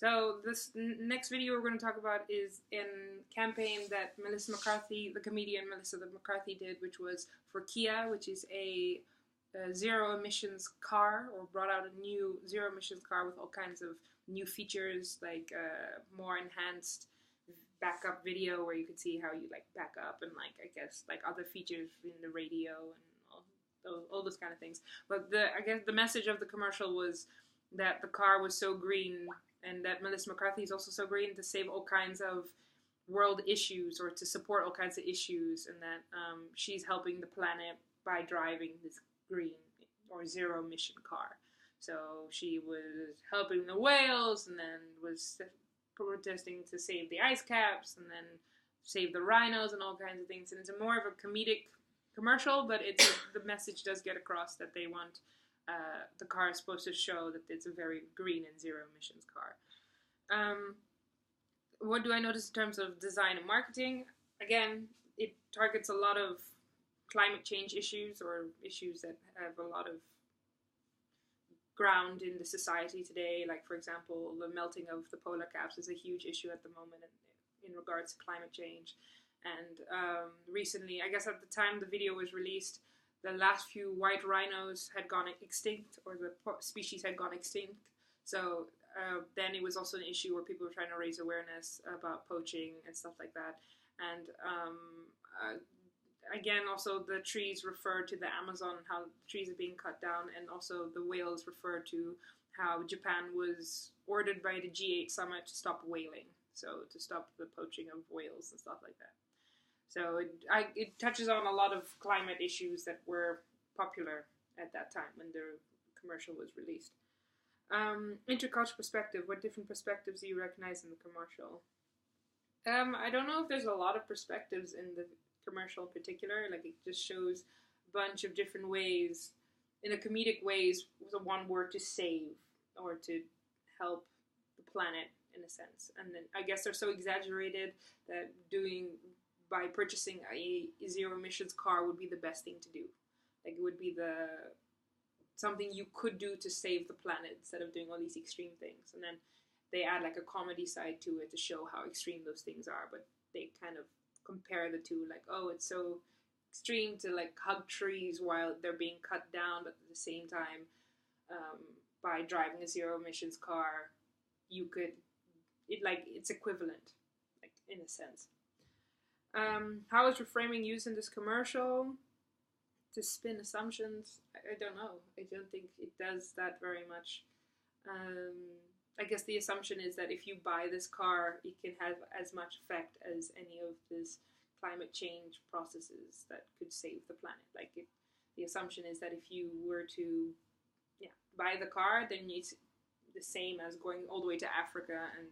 So this next video we're going to talk about is a campaign that Melissa McCarthy, the comedian Melissa McCarthy, did, which was for Kia, which is a zero emissions car, or brought out a new zero emissions car with all kinds of new features, like more enhanced backup video where you could see how you like back up, and like I guess like other features in the radio and all those kind of things. But I guess the message of the commercial was that the car was so green, and that Melissa McCarthy is also so green, to save all kinds of world issues, or to support all kinds of issues, and that she's helping the planet by driving this green or zero emission car. So she was helping the whales, and then was protesting to save the ice caps, and then save the rhinos and all kinds of things. And it's more of a comedic commercial, but the message does get across that they want the car is supposed to show that it's a very green and zero emissions car. What do I notice in terms of design and marketing? Again, it targets a lot of climate change issues, or issues that have a lot of ground in the society today. Like, for example, the melting of the polar caps is a huge issue at the moment in regards to climate change. And recently, I guess at the time the video was released, the last few white rhinos had gone extinct, or the species had gone extinct. So then it was also an issue where people were trying to raise awareness about poaching and stuff like that. And again, also the trees refer to the Amazon, how the trees are being cut down, and also the whales refer to how Japan was ordered by the G8 summit to stop whaling, so to stop the poaching of whales and stuff like that. So it touches on a lot of climate issues that were popular at that time when the commercial was released. Intercultural perspective. What different perspectives do you recognize in the commercial? I don't know if there's a lot of perspectives in the commercial in particular. Like, it just shows a bunch of different ways, in a comedic ways, with a one word, to save or to help the planet in a sense. And then I guess they're so exaggerated that by purchasing a zero emissions car would be the best thing to do. Like, it would be something you could do to save the planet instead of doing all these extreme things. And then they add like a comedy side to it to show how extreme those things are, but they kind of compare the two, like, oh, it's so extreme to like hug trees while they're being cut down, but at the same time, by driving a zero emissions car, it's equivalent, like, in a sense. How is reframing used in this commercial? To spin assumptions? I don't know. I don't think it does that very much. I guess the assumption is that if you buy this car, it can have as much effect as any of these climate change processes that could save the planet. Like, the assumption is that if you were to buy the car, then it's the same as going all the way to Africa and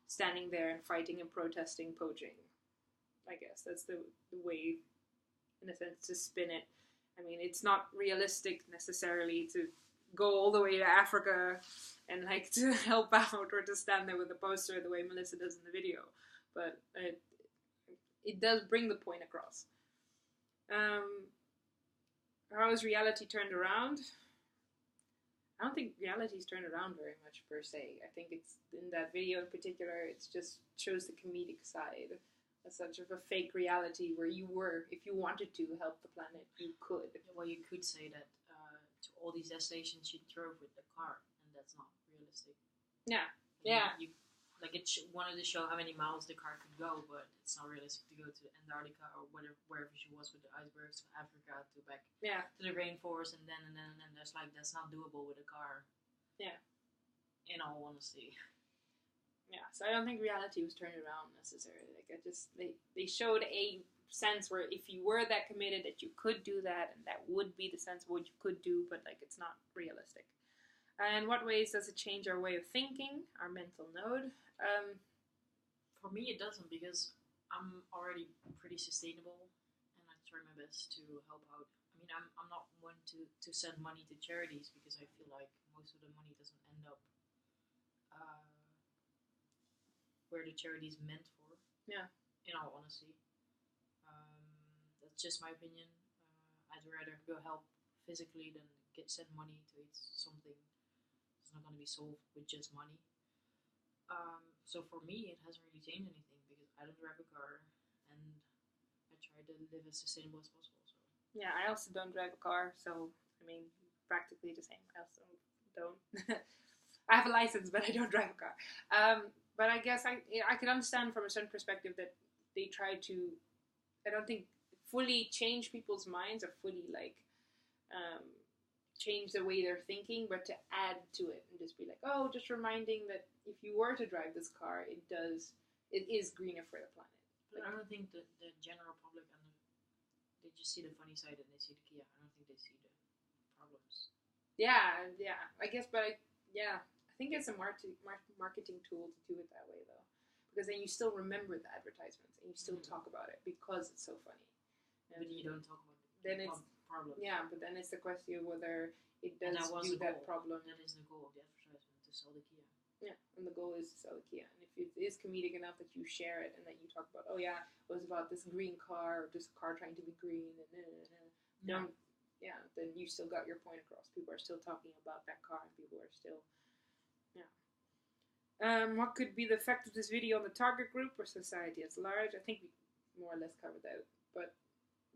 standing there and fighting and protesting poaching. I guess that's the way, in a sense, to spin it. I mean, it's not realistic necessarily to go all the way to Africa and like to help out, or to stand there with a poster the way Melissa does in the video. But it does bring the point across. How is reality turned around? I don't think reality's turned around very much per se. I think it's, in that video in particular, it just shows the comedic side. As such of a fake reality where if you wanted to help the planet, you could. Well, you could say that to all these destinations you drove with the car, and that's not realistic. Yeah, It wanted to show how many miles the car could go, but it's not realistic to go to Antarctica or wherever she was with the icebergs, to Africa, to back to the rainforest, and then that's not doable with a car. Yeah. In all honesty. Yeah, so I don't think reality was turned around necessarily. Like, they showed a sense where if you were that committed, that you could do that, and that would be the sense of what you could do, but like, it's not realistic. And what ways does it change our way of thinking, our mental node? For me, it doesn't, because I'm already pretty sustainable, and I try my best to help out. I mean, I'm not one to send money to charities, because I feel like most of the money doesn't end up where the charity is meant for. Yeah. In all honesty. That's just my opinion. I'd rather go help physically than send money to something that's not going to be solved with just money. So for me, it hasn't really changed anything because I don't drive a car, and I try to live as sustainable as possible. So Yeah, I also don't drive a car, so I mean, practically the same. I also don't. I have a license, but I don't drive a car. But I guess I can understand from a certain perspective that they try to. I don't think fully change people's minds or fully like um, change the way they're thinking, but to add to it and just be like, oh, just reminding that if you were to drive this car, it is greener for the planet. but I don't think that the general public they just see the funny side and they see the Kia. I don't think they see the problems. Yeah, yeah, I guess, but I think it's a marketing tool to do it that way though, because then you still remember the advertisements and you still talk about it because it's so funny. But you don't talk about then it's problems. Yeah, but then it's the question of whether it does that was do the that goal. problem. That is the goal of the advertisement, to sell the Kia. Yeah, and the goal is to sell a Kia. And if it is comedic enough that you share it and that you talk about, oh yeah, it was about this green car or this car trying to be green and then then you still got your point across. People are still talking about that car and people are still, yeah. What could be the effect of this video on the target group or society at large? I think we more or less covered that. But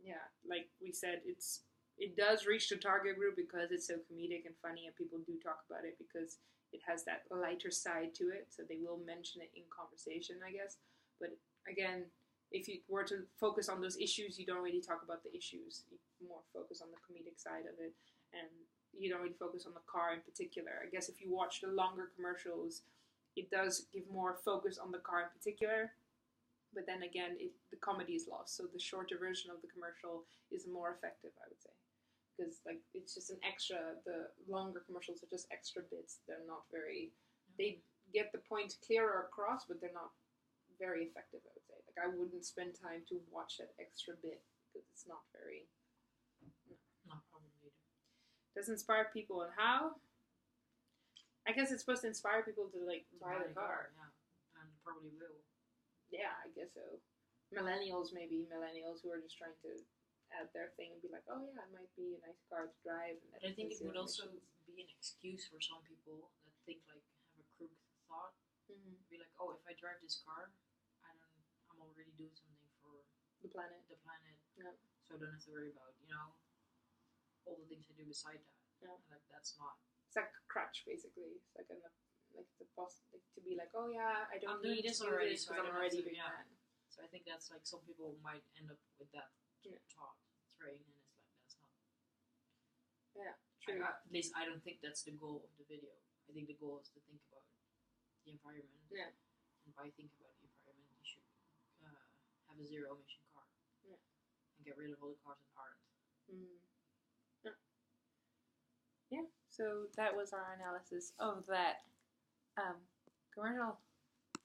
yeah, like we said, it does reach the target group because it's so comedic and funny and people do talk about it because it has that lighter side to it, so they will mention it in conversation, I guess. But again, if you were to focus on those issues, you don't really talk about the issues. You more focus on the comedic side of it, and you don't really focus on the car in particular. I guess if you watch the longer commercials, it does give more focus on the car in particular. But then again, the comedy is lost. So the shorter version of the commercial is more effective, I would say. Because like it's just an extra. The longer commercials are just extra bits. They're not very. They get the point clearer across, but they're not very effective, I would say. Like I wouldn't spend time to watch that extra bit because it's not very. No, probably either. Does inspire people and how? I guess it's supposed to inspire people to like buy the car. Yeah, and probably will. Yeah, I guess so. Millennials who are just trying to add their thing and be like, oh yeah, it might be a nice car to drive. And but I think it would also be an excuse for some people that think like have a crooked thought. Mm-hmm. Be like, oh, if I drive this car, I'm already doing something for the planet. Yeah. So I don't have to worry about all the things I do beside that. Yeah. Like that's not. It's like a crutch basically. It's like to be like, oh yeah, I don't need this to do this because I'm already doing that. So I think that's like some people might end up with that thought train, and it's like that's not. Yeah, true. At least I don't think that's the goal of the video. I think the goal is to think about the environment. Yeah. And by thinking about the environment, you should have a zero emission car. Yeah. And get rid of all the cars that aren't. Mm. Yeah. So that was our analysis of that commercial.